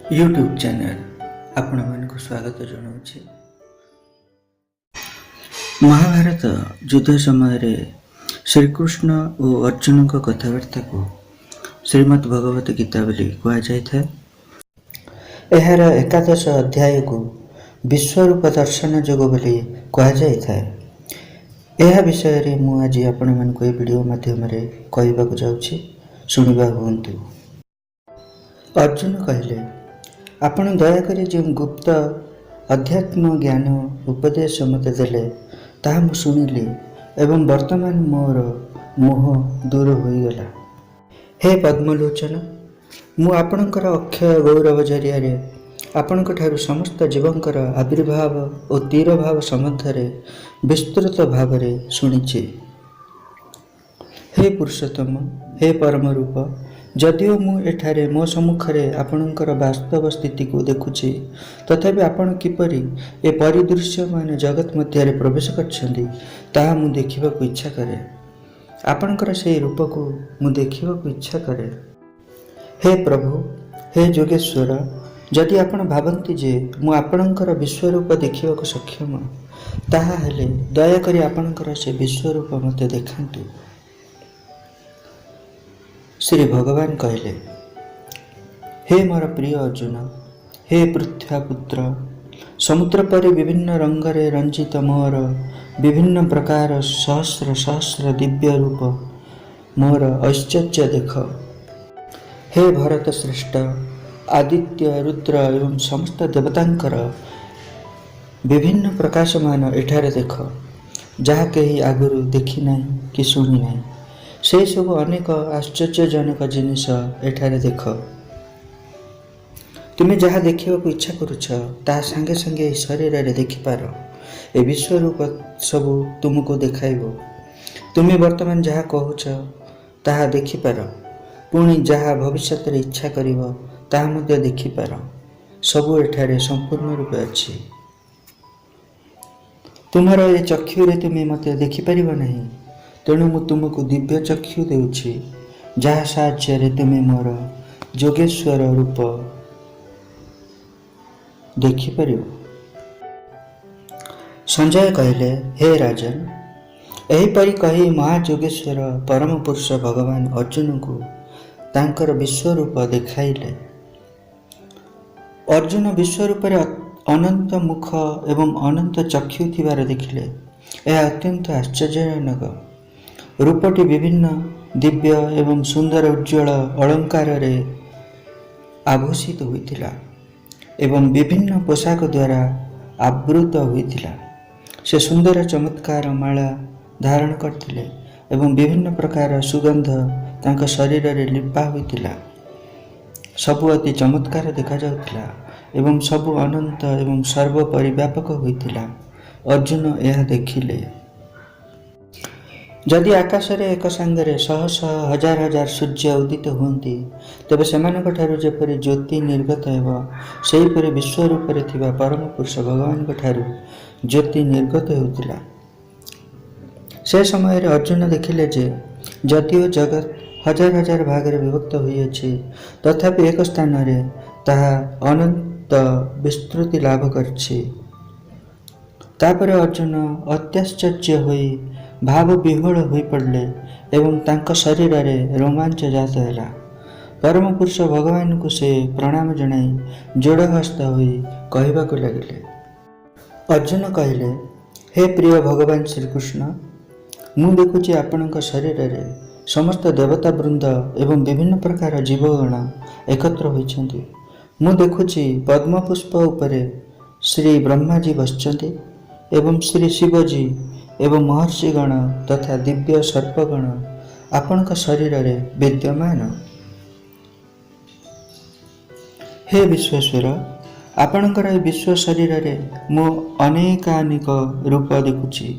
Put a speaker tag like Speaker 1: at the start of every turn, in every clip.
Speaker 1: YouTube channel आपण मानक स्वागत जनाऊँ। महाभारत युद्ध समय श्रीकृष्ण और अर्जुन कथबार्ता को श्रीमद् भगवत गीता बोली कहुए। यार एकादश अध्याय को विश्वरूप दर्शन जोग बोली कहुए। यह विषय मु आज आपण मानक वीडियो माध्यम कहवाक जाऊँगी, शुणा हूँ। अर्जुन कहले, आपण दयाकोरी जो गुप्त अध्यात्म ज्ञान उपदेश मत देले ताहा मु शुणिली एवं वर्तमान मोर मोह दूर होईगला। हे पद्मलोचन, मु आपणकर अक्षय गौरव जरिया आपणक ठारू समस्त जीवंकर आविर्भाव और तीर भाव सम्बन्धरे विस्तृत भाव शुणिछि। हे पुरुषोत्तम, हे परम रूप, जदिओ मु एठारे मो सम्मुखरे आपणकर वास्तव स्थिति को देखुछि, तथापि आपण किपरि ए परिदृश्यमान जगत मध्य प्रवेश करछन्ति ताहा मु देखिबाकु इच्छा करे। आपणकर से रूप को मु देखिबाकु इच्छा करे। हे प्रभु, हे जोगेश्वर, जदि आपण भावन्ति जे मु आपणकर विश्वरूप देखिबाकु सक्षम, ताहा हेले दयाकरी आपणकर से विश्वरूप मते देखान्तु। श्री भगवान कहले, हे मोर प्रिय अर्जुन, हे पृथ्वी पुत्र, समुद्र पर विभिन्न रंगरे रंजित मोर विभिन्न प्रकार सहस्र सहस्र दिव्य रूप मोर ऐश्चर्य देख। हे भरत श्रेष्ठ, आदित्य रुद्र एवं समस्त देवतांकर विभिन्न प्रकाशमान एठारे देख, जहा कहीं आगुरु देखी नहीं कि शुणी नहीं। से सब अनेक आश्चर्यजनक जिनिस एठारे देख। तुम्हें जहाँ देखा इच्छा करुछ ता संगे संगे शरीर रे देखिपार। ए विश्वरूप सब तुमको देखाइब। तुम्हें वर्तमान जहाँ कहूछ ताहा देखिपार, पुणी जहाँ भविष्य इच्छा करिब ताहा मध्य देखिपार। सबू एठारे संपूर्ण रूप अच्छी। तुम्हार ए चक्षुरे तुम्हें मत देखिपार नहीं, तेणु मु तुमको दिव्य चक्षु देउछि, जहाँ साहाय्य तुम्हें मोर जोगेश्वर रूप देखिपर। संजय कहले, हे राजन, एहीपरि कही महाजोगेश्वर परम पुरुष भगवान अर्जुन को तांकर विश्वरूप देखाइले। अर्जुन विश्वरूप अनंत मुख एवं अनंत चक्षु थिबार देखिले। यह अत्यंत आश्चर्यजनक। रूपटी विभिन्न दिव्य एवं सुंदर उज्ज्वल अलंकार रे आभूषित होइथिला एवं विभिन्न पोशाक द्वारा आवृत होइथिला। से सुंदर चमत्कार माला धारण करथिले एवं विभिन्न प्रकार सुगंध तांका शरीर रे लिपा होइथिला। सबु अति चमत्कार देखा जाउथिला एवं सबु अनंत एवं सर्वपरिव्यापक होइथिला। अर्जुन यह देखिले। जदि आकाश रे एक संगे शह शह हजार हजार सूर्य उदित होती, तेबे सेमानक ठारू जेपरि ज्योति निर्गत हेबो, सेहीपरि विश्वरूप थिबा परम पुरुष भगवान ठारू ज्योति निर्गत हेउतिला। से समय रे अर्जुन देखिले जे जदिओ जगत हजार हजार भाग रे विभक्त होइछि, तथापि एक स्थान रे ताहा अनंत विस्तृति लाभ करछि। तापर अर्जुन अत्याश्चर्य होई भाव विह्वल हो पड़े एवं तांका शरीर रे रोमांच जात है। परम पुरुष भगवान को से प्रणाम जनाई जोड़हस्त होई कहवाक लगिले। अर्जुन कहले, हे प्रिय भगवान श्रीकृष्ण, मु देखुची आपणक शरीर रे समस्त देवता वृंद एवं विभिन्न प्रकार जीवगण एकत्र होइछन्ति। मु देखुची पद्मपुष्प उपरे श्री ब्रह्माजी बसचन्ति एवं श्री शिवजी एवं महर्षिगण तथा दिव्य सर्पगण आपणक शरीर रे विद्यमान। हे विश्वेश्वर, आपणकर विश्व शरीर रे मु अनेकानेक रूप देखुछि।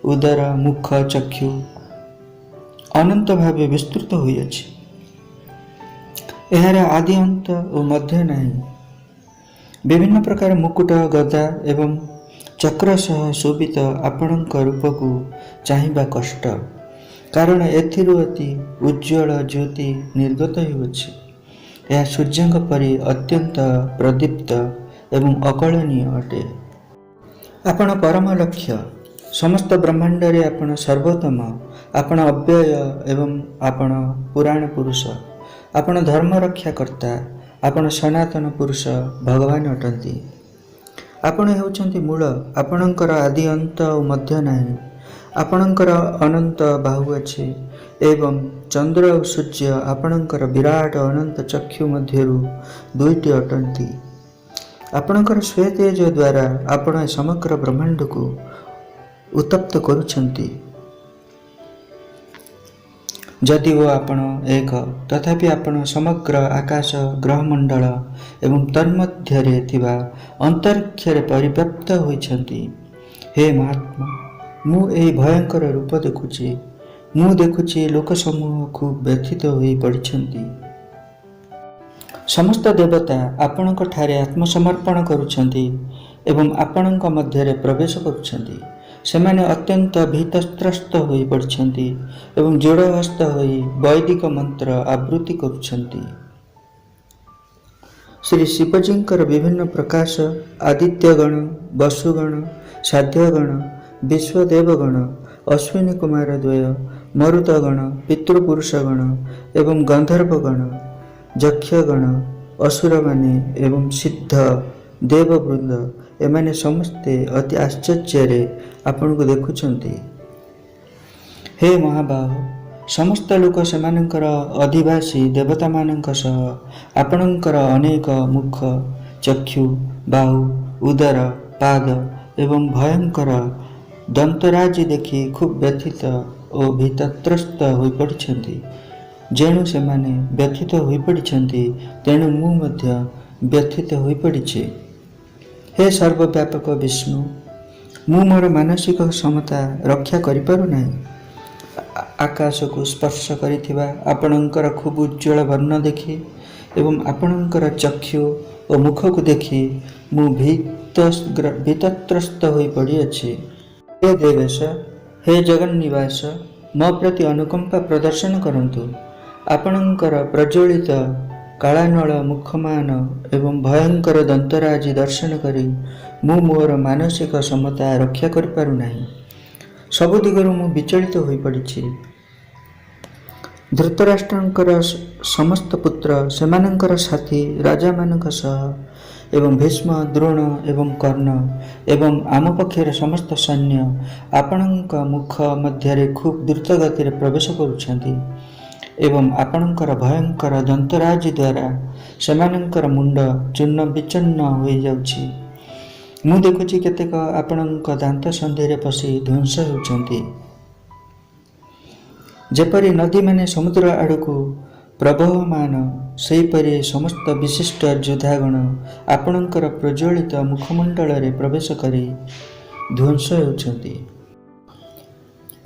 Speaker 1: उदर, मुख, चक्षु अनंत भावे विस्तृत होइछि। एहार आदि अंत और मध्य नहीं। विभिन्न प्रकार मुकुट, गदा एवं चक्र सह शोभित आपणक रूप को चाहिबा कष्ट, कारण एथिरु अति उज्ज्वल ज्योति निर्गत होउछि। ଏହା ସୂର୍ଯ୍ୟଙ୍କ ପରି ଅତ୍ୟନ୍ତ ପ୍ରଦୀପ୍ତ ଏବଂ ଅକଳନୀୟ ଅଟେ। ଆପଣ ପରମ ଲକ୍ଷ୍ୟ, ସମସ୍ତ ବ୍ରହ୍ମାଣ୍ଡରେ ଆପଣ ସର୍ବୋତ୍ତମ, ଆପଣ ଅବ୍ୟୟ ଏବଂ ଆପଣ ପୁରାଣ ପୁରୁଷ, ଆପଣ ଧର୍ମ ରକ୍ଷାକର୍ତ୍ତା, ଆପଣ ସନାତନ ପୁରୁଷ ଭଗବାନ ଅଟନ୍ତି। ଆପଣ ହେଉଛନ୍ତି ମୂଳ, ଆପଣଙ୍କର ଆଦି ଅନ୍ତ ଓ ମଧ୍ୟ ନାହିଁ। ଆପଣଙ୍କର ଅନନ୍ତ ବାହୁ ଅଛି ଏବଂ ଚନ୍ଦ୍ର ଓ ସୂର୍ଯ୍ୟ ଆପଣଙ୍କର ବିରାଟ ଅନନ୍ତ ଚକ୍ଷୁ ମଧ୍ୟରୁ ଦୁଇଟି ଅଟନ୍ତି। ଆପଣଙ୍କର ଶ୍ୱେତେଜ ଦ୍ୱାରା ଆପଣ ଏ ସମଗ୍ର ବ୍ରହ୍ମାଣ୍ଡକୁ ଉତ୍ତପ୍ତ କରୁଛନ୍ତି। ଯଦିଓ ଆପଣ ଏକ, ତଥାପି ଆପଣ ସମଗ୍ର ଆକାଶ, ଗ୍ରହମଣ୍ଡଳ ଏବଂ ତନ୍ମଧ୍ୟରେ ଥିବା ଅନ୍ତରିକ୍ଷରେ ପରିବ୍ୟାପ୍ତ ହୋଇଛନ୍ତି। ହେ ମହାତ୍ମା, ମୁଁ ଏହି ଭୟଙ୍କର ରୂପ ଦେଖୁଛି। ମୁଁ ଦେଖୁଛି ଲୋକସମୂହ ଖୁବ୍ ବ୍ୟଥିତ ହୋଇ ପଡ଼ିଛନ୍ତି। ସମସ୍ତ ଦେବତା ଆପଣଙ୍କ ଠାରେ ଆତ୍ମସମର୍ପଣ କରୁଛନ୍ତି ଏବଂ ଆପଣଙ୍କ ମଧ୍ୟରେ ପ୍ରବେଶ କରୁଛନ୍ତି। ସେମାନେ ଅତ୍ୟନ୍ତ ଭୀତତ୍ରସ୍ତ ହୋଇ ପଡ଼ିଛନ୍ତି ଏବଂ ଯୋଡ଼ହସ୍ତ ହୋଇ ବୈଦିକ ମନ୍ତ୍ର ଆବୃତ୍ତି କରୁଛନ୍ତି। ଶ୍ରୀ ଶିବଜୀଙ୍କର ବିଭିନ୍ନ ପ୍ରକାଶ, ଆଦିତ୍ୟଗଣ, ବସୁଗଣ, ସାଧ୍ୟଗଣ, ବିଶ୍ୱଦେବଗଣ, ଅଶ୍ୱିନୀ କୁମାର ଦ୍ୱୟ, ମରୁତଗଣ, ପିତୃପୁରୁଷଗଣ ଏବଂ ଗନ୍ଧର୍ବଗଣ, ଯକ୍ଷଗଣ, ଅସୁରମାନେ ଏବଂ ସିଦ୍ଧ ଦେବବୃନ୍ଦ, ଏମାନେ ସମସ୍ତେ ଅତି ଆଶ୍ଚର୍ଯ୍ୟରେ ଆପଣଙ୍କୁ ଦେଖୁଛନ୍ତି। ହେ ମହାବାହୁ, ସମସ୍ତ ଲୋକ ସେମାନଙ୍କର ଅଧିବାସୀ ଦେବତାମାନଙ୍କ ସହ ଆପଣଙ୍କର ଅନେକ ମୁଖ, ଚକ୍ଷୁ, ବାହୁ, ଉଦର, ପାଦ ଏବଂ ଭୟଙ୍କର ଦନ୍ତରାଜି ଦେଖି ଖୁବ୍ ବ୍ୟଥିତ ଓ ଭୀତତ୍ରସ୍ତ ହୋଇପଡ଼ିଛନ୍ତି। ଯେଣୁ ସେମାନେ ବ୍ୟଥିତ ହୋଇପଡ଼ିଛନ୍ତି, ତେଣୁ ମୁଁ ମଧ୍ୟ ବ୍ୟଥିତ ହୋଇପଡ଼ିଛି। ହେ ସର୍ବବ୍ୟାପକ ବିଷ୍ଣୁ, ମୁଁ ମୋର ମାନସିକ ସମତା ରକ୍ଷା କରିପାରୁନାହିଁ। ଆକାଶକୁ ସ୍ପର୍ଶ କରିଥିବା ଆପଣଙ୍କର ଖୁବ୍ ଉଜ୍ଜ୍ୱଳ ବର୍ଣ୍ଣ ଦେଖି ଏବଂ ଆପଣଙ୍କର ଚକ୍ଷୁ ଓ ମୁଖକୁ ଦେଖି ମୁଁ ଭୀତତ୍ରସ୍ତ ହୋଇ ପଡ଼ିଅଛି। ହେ ଦେବେଶ, ହେ ଜଗନ୍ନିବାସ, ମୋ ପ୍ରତି ଅନୁକମ୍ପା ପ୍ରଦର୍ଶନ କରନ୍ତୁ। ଆପଣଙ୍କର ପ୍ରଜ୍ୱଳିତ କାଳାନଳ ମୁଖମାନ ଏବଂ ଭୟଙ୍କର ଦନ୍ତରାଜି ଦର୍ଶନ କରି ମୁଁ ମୋର ମାନସିକ ସମତା ରକ୍ଷା କରିପାରୁନାହିଁ। ସବୁ ଦିଗରୁ ମୁଁ ବିଚଳିତ ହୋଇପଡ଼ିଛି। ଧୃତରାଷ୍ଟ୍ରଙ୍କର ସମସ୍ତ ପୁତ୍ର, ସେମାନଙ୍କର ସାଥୀ ରାଜାମାନଙ୍କ ସହ ଏବଂ ଭୀଷ୍ମ, ଦ୍ରୋଣ ଏବଂ କର୍ଣ୍ଣ ଏବଂ ଆମ ପକ୍ଷରେ ସମସ୍ତ ସୈନ୍ୟ ଆପଣଙ୍କ ମୁଖ ମଧ୍ୟରେ ଖୁବ୍ ଦ୍ରୁତ ଗତିରେ ପ୍ରବେଶ କରୁଛନ୍ତି ଏବଂ ଆପଣଙ୍କର ଭୟଙ୍କର ଦନ୍ତରାଜି ଦ୍ୱାରା ସେମାନଙ୍କର ମୁଣ୍ଡ ଚୂର୍ଣ୍ଣ ବିଚୂର୍ଣ୍ଣ ହୋଇଯାଉଛି। ମୁଁ ଦେଖୁଛି କେତେକ ଆପଣଙ୍କ ଦାନ୍ତ ସନ୍ଧିରେ ପଶି ଧ୍ୱଂସ ହେଉଛନ୍ତି। ଯେପରି ନଦୀମାନେ ସମୁଦ୍ର ଆଡ଼କୁ ପ୍ରବହମାନ, ସେହିପରି ସମସ୍ତ ବିଶିଷ୍ଟ ଯୋଦ୍ଧାଗଣ ଆପଣଙ୍କର ପ୍ରଜ୍ୱଳିତ ମୁଖମଣ୍ଡଳରେ ପ୍ରବେଶ କରି ଧ୍ୱଂସ ହେଉଛନ୍ତି।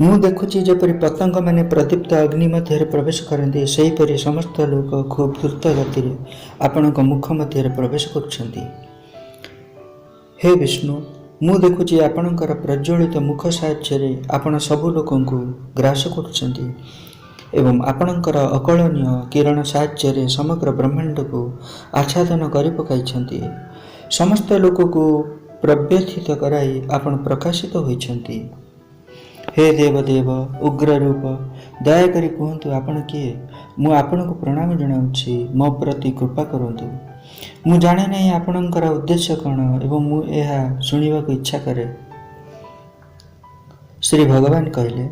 Speaker 1: ମୁଁ ଦେଖୁଛି ଯେପରି ପତଙ୍ଗମାନେ ପ୍ରଦୀପ୍ତ ଅଗ୍ନି ମଧ୍ୟରେ ପ୍ରବେଶ କରନ୍ତି, ସେହିପରି ସମସ୍ତ ଲୋକ ଖୁବ୍ ଦ୍ରୁତ ଗତିରେ ଆପଣଙ୍କ ମୁଖ ମଧ୍ୟରେ ପ୍ରବେଶ କରୁଛନ୍ତି। ହେ ବିଷ୍ଣୁ, ମୁଁ ଦେଖୁଛି ଆପଣଙ୍କର ପ୍ରଜ୍ୱଳିତ ମୁଖ ସାହାଯ୍ୟରେ ଆପଣ ସବୁ ଲୋକଙ୍କୁ ଗ୍ରାସ କରୁଛନ୍ତି ଏବଂ ଆପଣଙ୍କର ଅକଳନୀୟ କିରଣ ସାହାଯ୍ୟରେ ସମଗ୍ର ବ୍ରହ୍ମାଣ୍ଡକୁ ଆଚ୍ଛାଦନ କରି ପକାଇଛନ୍ତି। ସମସ୍ତ ଲୋକକୁ ପ୍ରବ୍ୟଥିତ କରାଇ ଆପଣ ପ୍ରକାଶିତ ହୋଇଛନ୍ତି। ହେ ଦେବଦେବ, ଉଗ୍ରରୂପ, ଦୟାକରି କୁହନ୍ତୁ ଆପଣ କିଏ? ମୁଁ ଆପଣଙ୍କୁ ପ୍ରଣାମ ଜଣାଉଛି, ମୋ ପ୍ରତି କୃପା କରନ୍ତୁ। ମୁଁ ଜାଣେ ନାହିଁ ଆପଣଙ୍କର ଉଦ୍ଦେଶ୍ୟ କ'ଣ ଏବଂ ମୁଁ ଏହା ଶୁଣିବାକୁ ଇଚ୍ଛା କରେ। ଶ୍ରୀ ଭଗବାନ କହିଲେ,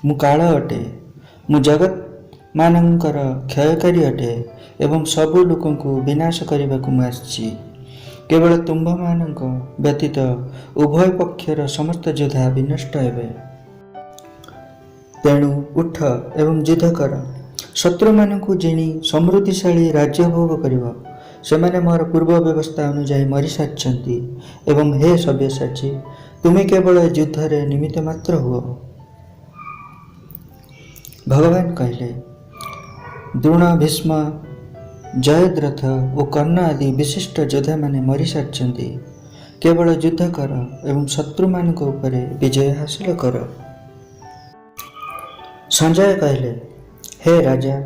Speaker 1: ମୁଁ କାଳ ଅଟେ, ମୁଁ ଜଗତମାନଙ୍କର କ୍ଷୟକାରୀ ଅଟେ ଏବଂ ସବୁ ଲୋକଙ୍କୁ ବିନାଶ କରିବାକୁ ମୁଁ ଆସିଛି। କେବଳ ତୁମ୍ଭମାନଙ୍କ ବ୍ୟତୀତ ଉଭୟ ପକ୍ଷର ସମସ୍ତ ଯୋଦ୍ଧା ବିନଷ୍ଟ ହେବେ। ତେଣୁ ଉଠ ଏବଂ ଯୁଦ୍ଧ କର। ଶତ୍ରୁମାନଙ୍କୁ ଜିଣି ସମୃଦ୍ଧିଶାଳୀ ରାଜ୍ୟ ଭୋଗ କରିବ। ସେମାନେ ମୋର ପୂର୍ବ ବ୍ୟବସ୍ଥା ଅନୁଯାୟୀ ମରିସାରିଛନ୍ତି ଏବଂ ହେ ସବ୍ୟସାଚୀ, ତୁମେ କେବଳ ଏ ଯୁଦ୍ଧରେ ନିମିତ୍ତ ମାତ୍ର ହୁଅ। ଭଗବାନ କହିଲେ, ଦ୍ରୋଣ, ଭୀଷ୍ମ, ଜୟଦ୍ରଥ ଓ କର୍ଣ୍ଣ ଆଦି ବିଶିଷ୍ଟ ଯୋଦ୍ଧାମାନେ ମରିସାରିଛନ୍ତି। କେବଳ ଯୁଦ୍ଧ କର ଏବଂ ଶତ୍ରୁମାନଙ୍କ ଉପରେ ବିଜୟ ହାସଲ କର। ସଞ୍ଜୟ କହିଲେ, ହେ ରାଜା,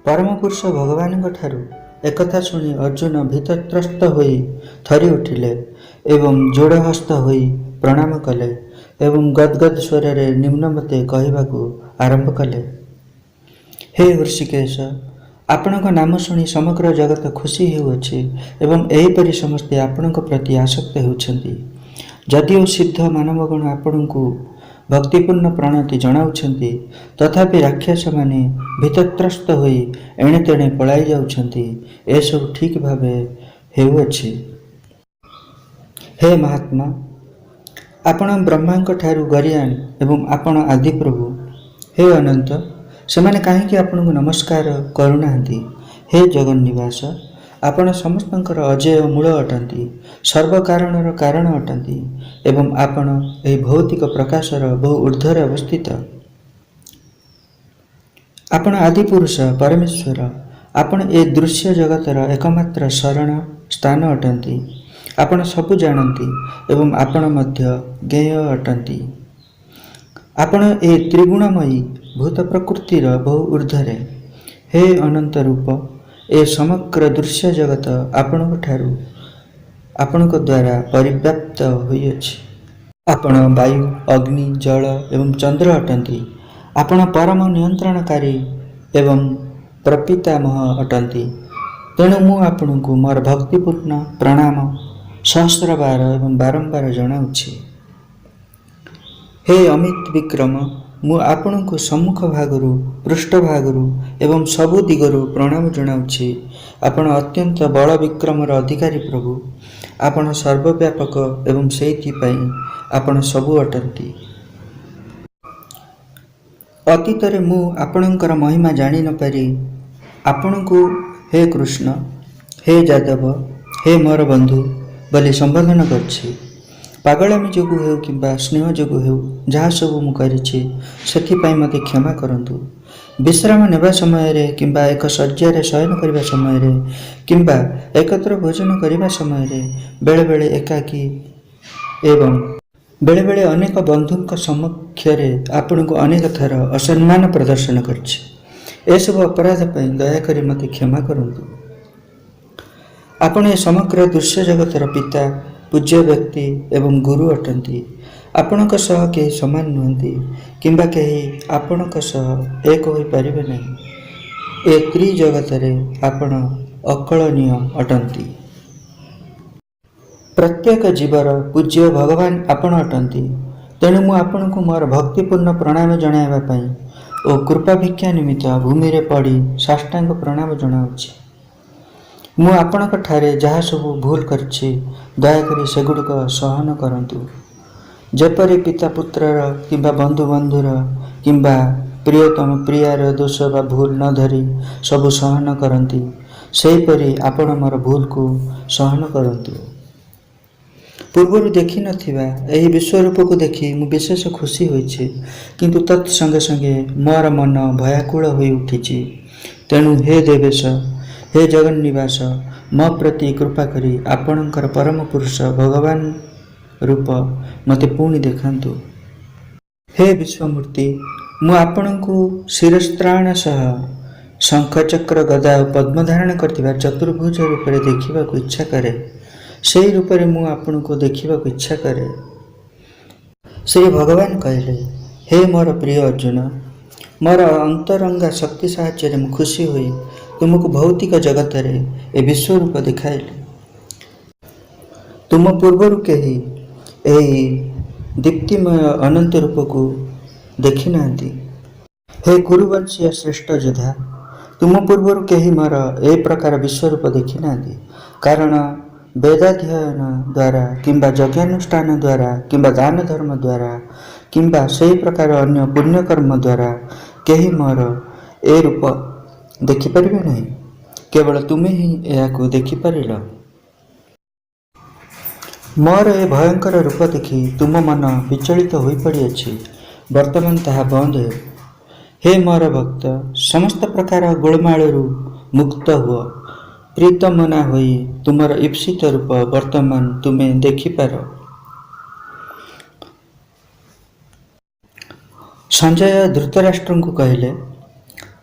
Speaker 1: ପରମପୁରୁଷ ଭଗବାନଙ୍କ ଠାରୁ एकथा शुणी अर्जुन भीतत्रस्त होई थरी उठिले एवं जोड़हस्त होई प्रणाम कले एवं गदगद स्वर निम्नमते कहवाकू आरंभ कले। हे ऋषिकेश, आपणक नाम शुणी समग्र जगत खुशी हेउअछि एवं एहीपरि समस्ते आपणक प्रति आसक्त हेउछन्ति। जदिओ सिद्ध मानवगण आपणଙ୍କୁ भक्तिपूर्ण प्रणति जणाउछन्ति, तथापि राक्षस माने भीतत्रस्त होई एणे तेणे पलाई जाउछन्ति। एसबु ठीक भावे हेउअछि। हे महात्मा, आपण ब्रह्मांक ठारू गरियान एवं आपण आदि प्रभु। हे अनंत, सेमाने काहेकि आपणଙ୍କୁ नमस्कार करुनाहांती। हे जगन्निवास, आपण समस्तंकर अजय मूल अटंती, सर्व कारणर कारण अटंती एवं आपण एही भौतिक प्रकाशर बहु ऊर्ध्वरे अवस्थित। आपण आदिपुरुष परमेश्वर, आपण ए दृश्य जगतर एकमात्र शरण स्थान अटंती। आपण सबु जानती एवं आपण मध्य ज्ञेय अटंती। आपण ए त्रिगुणमयी भूत प्रकृतिर बहु ऊर्ध्वरे। हे अनंत रूप, ए समग्र दृश्य जगत आपणक द्वारा परिव्याप्त होइअछि। आपण वायु, अग्नि, जल एवं चंद्र अटंती। आपण परम नियंत्रणकारी एवं प्रपितामह अटंती। तेणु मु आपणଙ୍କୁ मोर भक्तिपूर्ण प्रणाम सहस्र बार एवं बारंबार जणाउछि। हे अमित विक्रम, मु आपणଙ୍କୁ सम्मुख भागरू, पृष्ठ भागरू एवं सबु दिगरू प्रणाम जणाउछि। आपण अत्यंत बल विक्रमर अधिकारी प्रभु। आपण सर्वव्यापक एवं सेइथिपाई आपण सबु अटंती। अतीतरे मु आपणଙ୍କର महिमा जानि न पारि आपणଙ୍କୁ हे कृष्ण, हे जादव, हे मोर बंधु बोली संबोधन करछि। पागलामी जोगु हेउ किंबा स्नेह जोगु हेउ जहाँ सबु मु करिछि सेथिपाई मते क्षमा करंतु। विश्राम नेबा समय रे किंबा एक शय्यारे शयन करिबा समय रे किंबा एकत्र भोजन करिबा समय रे बेले बेले एकाकी एवं बेले बेले अनेक बंधुक समक्ष रे आपनको अनेक थर असम्मान प्रदर्शन करछि। एसबु अपराध पाई दया करी मते क्षमा करंतु। आपण ए समग्र दृश्य जगतर पिता, पूज्य व्यक्ति एवं गुरु अटंती। आपणक सह केही समान नुहंती किंबा केही आपणक सह एक होई परिबे नहीं। ए त्रिजगतरे आपण अकलनीय अटंती। प्रत्येक जीवर पूज्य भगवान आपण अटंती। तेणु मु आपणଙ୍କୁ मोर भक्तिपूर्ण प्रणाम जणाइबा पई ओ कृपा भिक्षा निमित्त भूमि रे पड़ी साष्टांग प्रणाम जणाउछि। मु आपणक ठारे जहाँ सबु भूल करछि दयाकरी सेगुड़िक सहन करंतु। जेपरि पिता पुत्रर किंबा बंधु बंधुर किंबा प्रियतम प्रियार दोष बा भूल न धरी सबु सहन करंती, सेहीपरि आपण मोर भूल को सहन करंतु। पूर्व देखि नथिबा एही विश्वरूप को देखि मु विशेष खुशी होइछि, किंतु तत् संगे संगे मोर मन भयाकुल होई उठिछि। तेणु हे देवेश, हे जगन्निवास, मो प्रति कृपा करी आपणकर परम पुरुष भगवान रूप मते पुणी देखांतु। हे विश्वमूर्ति, मु आपणଙ୍କୁ शिरस्त्राण सह शंख चक्र गदा और पद्म धारण करथिबा चतुर्भुज रूप रे देखिबाकू इच्छा करे। सेही रूप रे मु आपणଙ୍କୁ देखिबाकू इच्छा करे। श्री भगवान कहले, हे मोर प्रिय अर्जुन, मोर अंतरंगा शक्ति साहाय्य मु खुशी होई तुमको भौतिक जगत रे ए विश्वरूप देखाइले। तुम पूर्वर केही एही दीप्तिमय अनंत रूप को देखि नांती। हे कुरुवंशीय श्रेष्ठ योद्धा, तुम पूर्वर केही मोर ए प्रकार विश्वरूप देखि नांती। कारण वेदाध्ययन द्वारा किंबा यज्ञानुष्ठान द्वारा किंबा दान धर्म द्वारा किंबा सही प्रकार अन्य पुण्य कर्म द्वारा केही मोर ए रूप देखिपारे नहीं। केवल तुम्हें ही यह देखिपार। मोर ए भयंकर रूप देखि तुम मन विचलित हो पड़ी अछि। वर्तमान ताहा बंद है। हे मोर भक्त, समस्त प्रकार गोलमालू मुक्त हुआ। प्रीतमना होई तुमर ईप्सित रूप वर्तमान तुम्हें देखिपार। संजय धृतराष्ट्र को कहले,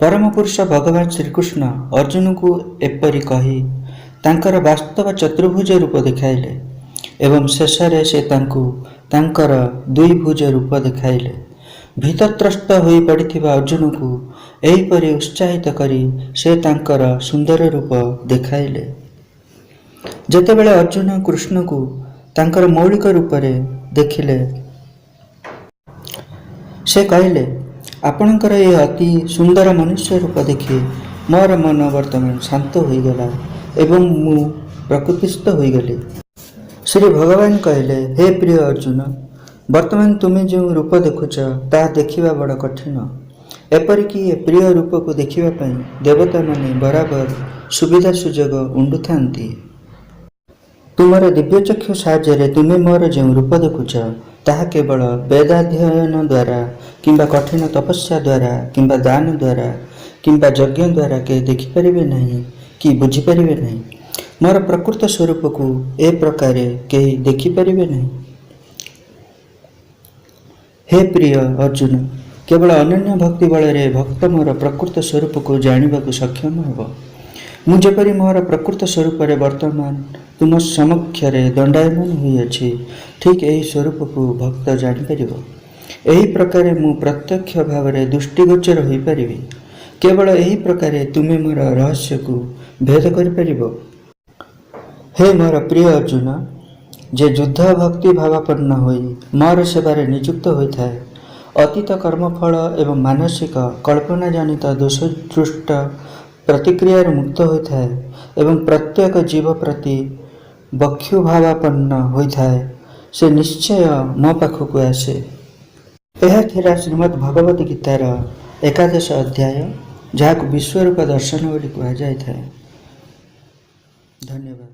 Speaker 1: परम पुरुष भगवान श्रीकृष्ण अर्जुन को एपरी कही तांकर वास्तव चतुर्भुज रूप देखाइले एवं शेष से तांकर द्विभुज रूप देखाइले। भीतत्रस्त हो पड़िथिबा अर्जुन को एहीपरि उत्साहित करी से तांकर सुंदर रूप देखाइले। जेतेबेले अर्जुन कृष्ण को तांकर मौलिक रूप रे देखिले से कहले आपणकर ये अति सुंदर मनुष्य रूप देखि मोर मन वर्तमान शांत होईगला एवं मु प्रकृतिस्थ होईगली। श्री भगवान कहले हे प्रिय अर्जुन वर्तमान तुम्हें जो रूप देखुच ता देखिबा बड़ कठिन। एपरिक ए प्रिय रूप को देखिबा पई देवता माने बराबर सुविधा सुजोग उंडुथांती। तुमर दिव्यचक्षु साहाय्य तुम्हें मोर जो रूप देखुच ताहा केवल वेदाध्ययन द्वारा किंबा कठिन तपस्या द्वारा किंबा दान द्वारा किंबा यज्ञ द्वारा के देखिपारे नहीं कि बुझीपारे नहीं। मोर प्रकृत स्वरूप को ए प्रकार कहीं देखिपारे नहीं। हे प्रिय अर्जुन केवल अनन्य भक्ति बल भक्त मोर प्रकृत स्वरूप को जानवा सक्षम हो। मु जेपरि मोर प्रकृत स्वरूप वर्तमान तुम समक्ष दंडायमान होइछि ठीक यही स्वरूप को भक्त जापर। यही प्रकार मु प्रत्यक्ष भाव में दृष्टिगोचर हो पारि। केवल यही प्रकार तुम्हें मोर रहस्य को भेद कर। हे मोर प्रिय अर्जुन जे युद्ध भक्ति भावापन्न होई मोर सेवारे नियुक्त होता है अतीत कर्मफल एवं मानसिक कल्पना जनित दोषदृष्ट प्रतिक्रिया मुक्त होता है एवं प्रत्येक जीव प्रति बक्षु भावापन्न होता है से निश्चय मो पाखक आसे। यह थिला श्रीमद् भगवत गीतार 11 अध्याय जहाँ विश्वरूप दर्शन बोली कहुए। धन्यवाद।